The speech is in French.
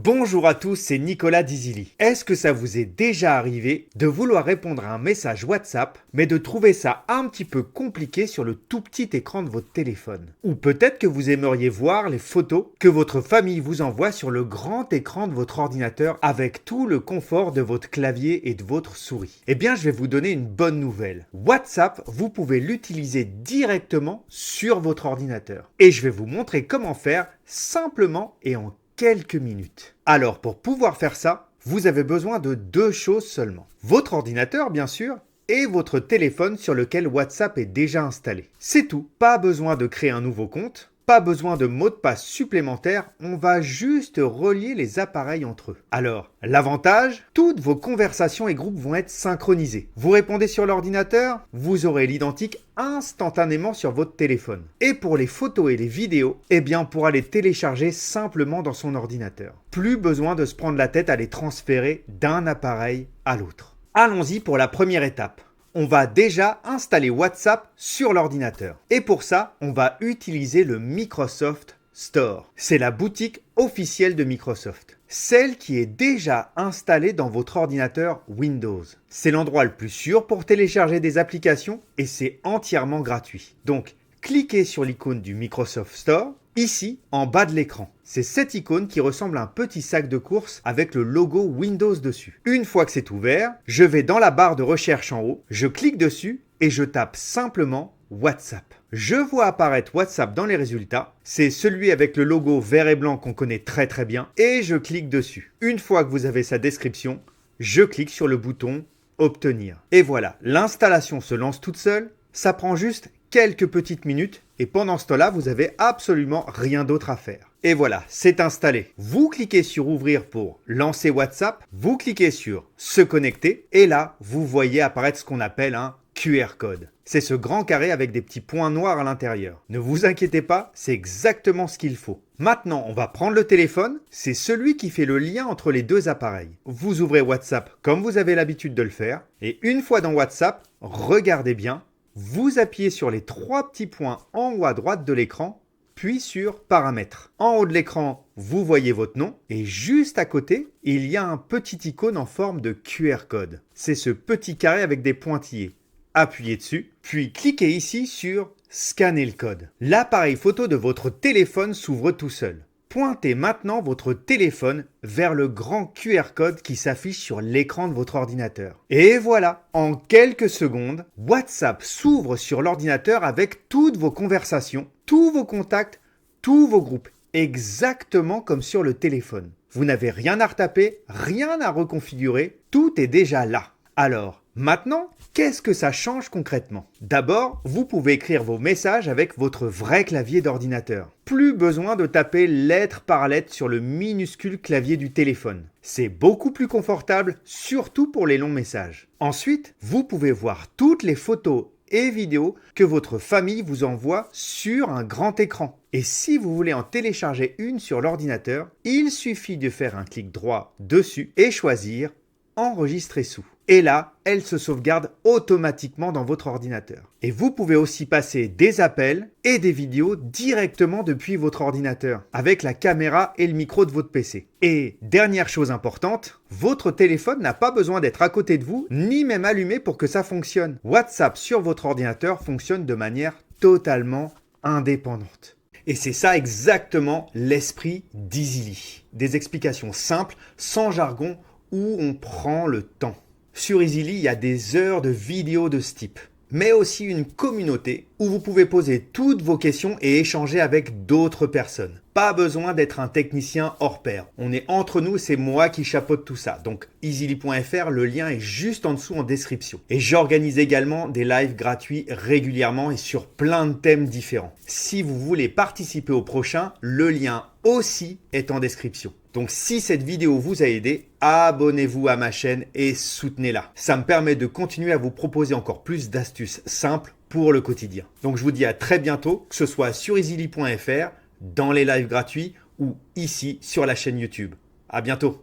Bonjour à tous, c'est Nicolas d'Easily. Est-ce que ça vous est déjà arrivé de vouloir répondre à un message WhatsApp, mais de trouver ça un petit peu compliqué sur le tout petit écran de votre téléphone? Ou peut-être que vous aimeriez voir les photos que votre famille vous envoie sur le grand écran de votre ordinateur avec tout le confort de votre clavier et de votre souris. Eh bien, je vais vous donner une bonne nouvelle. WhatsApp, vous pouvez l'utiliser directement sur votre ordinateur. Et je vais vous montrer comment faire simplement et en quelques minutes. Alors pour pouvoir faire ça, vous avez besoin de deux choses seulement. Votre ordinateur bien sûr et votre téléphone sur lequel WhatsApp est déjà installé. C'est tout, pas besoin de créer un nouveau compte. Pas besoin de mot de passe supplémentaire, on va juste relier les appareils entre eux. Alors, l'avantage, toutes vos conversations et groupes vont être synchronisés. Vous répondez sur l'ordinateur, vous aurez l'identique instantanément sur votre téléphone. Et pour les photos et les vidéos, eh bien on pourra les télécharger simplement dans son ordinateur. Plus besoin de se prendre la tête à les transférer d'un appareil à l'autre. Allons-y pour la première étape. On va déjà installer WhatsApp sur l'ordinateur. Et pour ça, on va utiliser le Microsoft Store. C'est la boutique officielle de Microsoft. Celle qui est déjà installée dans votre ordinateur Windows. C'est l'endroit le plus sûr pour télécharger des applications et c'est entièrement gratuit. Donc, cliquez sur l'icône du Microsoft Store, ici, en bas de l'écran. C'est cette icône qui ressemble à un petit sac de course avec le logo Windows dessus. Une fois que c'est ouvert, je vais dans la barre de recherche en haut, je clique dessus et je tape simplement WhatsApp. Je vois apparaître WhatsApp dans les résultats. C'est celui avec le logo vert et blanc qu'on connaît très bien et je clique dessus. Une fois que vous avez sa description, je clique sur le bouton Obtenir. Et voilà, l'installation se lance toute seule. Ça prend juste quelques petites minutes et pendant ce temps-là, vous n'avez absolument rien d'autre à faire. Et voilà, c'est installé. Vous cliquez sur Ouvrir pour lancer WhatsApp, vous cliquez sur Se connecter et là, vous voyez apparaître ce qu'on appelle un QR code. C'est ce grand carré avec des petits points noirs à l'intérieur. Ne vous inquiétez pas, c'est exactement ce qu'il faut. Maintenant, on va prendre le téléphone. C'est celui qui fait le lien entre les deux appareils. Vous ouvrez WhatsApp comme vous avez l'habitude de le faire. Et une fois dans WhatsApp, regardez bien. Vous appuyez sur les trois petits points en haut à droite de l'écran, puis sur Paramètres. En haut de l'écran, vous voyez votre nom et juste à côté, il y a un petit icône en forme de QR code. C'est ce petit carré avec des pointillés. Appuyez dessus, puis cliquez ici sur Scanner le code. L'appareil photo de votre téléphone s'ouvre tout seul. Pointez maintenant votre téléphone vers le grand QR code qui s'affiche sur l'écran de votre ordinateur. Et voilà, en quelques secondes, WhatsApp s'ouvre sur l'ordinateur avec toutes vos conversations, tous vos contacts, tous vos groupes, exactement comme sur le téléphone. Vous n'avez rien à retaper, rien à reconfigurer, tout est déjà là. Alors, maintenant, qu'est-ce que ça change concrètement? D'abord, vous pouvez écrire vos messages avec votre vrai clavier d'ordinateur. Plus besoin de taper lettre par lettre sur le minuscule clavier du téléphone. C'est beaucoup plus confortable, surtout pour les longs messages. Ensuite, vous pouvez voir toutes les photos et vidéos que votre famille vous envoie sur un grand écran. Et si vous voulez en télécharger une sur l'ordinateur, il suffit de faire un clic droit dessus et choisir Enregistrer sous. Et là, elle se sauvegarde automatiquement dans votre ordinateur. Et vous pouvez aussi passer des appels et des vidéos directement depuis votre ordinateur, avec la caméra et le micro de votre PC. Et dernière chose importante, votre téléphone n'a pas besoin d'être à côté de vous, ni même allumé pour que ça fonctionne. WhatsApp sur votre ordinateur fonctionne de manière totalement indépendante. Et c'est ça exactement l'esprit d'Easily. Des explications simples, sans jargon, où on prend le temps. Sur Easily, il y a des heures de vidéos de ce type, mais aussi une communauté où vous pouvez poser toutes vos questions et échanger avec d'autres personnes. Pas besoin d'être un technicien hors pair. On est entre nous, c'est moi qui chapeaute tout ça. Donc easily.fr, le lien est juste en dessous en description. Et j'organise également des lives gratuits régulièrement et sur plein de thèmes différents. Si vous voulez participer au prochain, le lien aussi est en description. Donc si cette vidéo vous a aidé, abonnez-vous à ma chaîne et soutenez-la. Ça me permet de continuer à vous proposer encore plus d'astuces simples pour le quotidien. Donc je vous dis à très bientôt, que ce soit sur easily.fr, dans les lives gratuits ou ici sur la chaîne YouTube. À bientôt.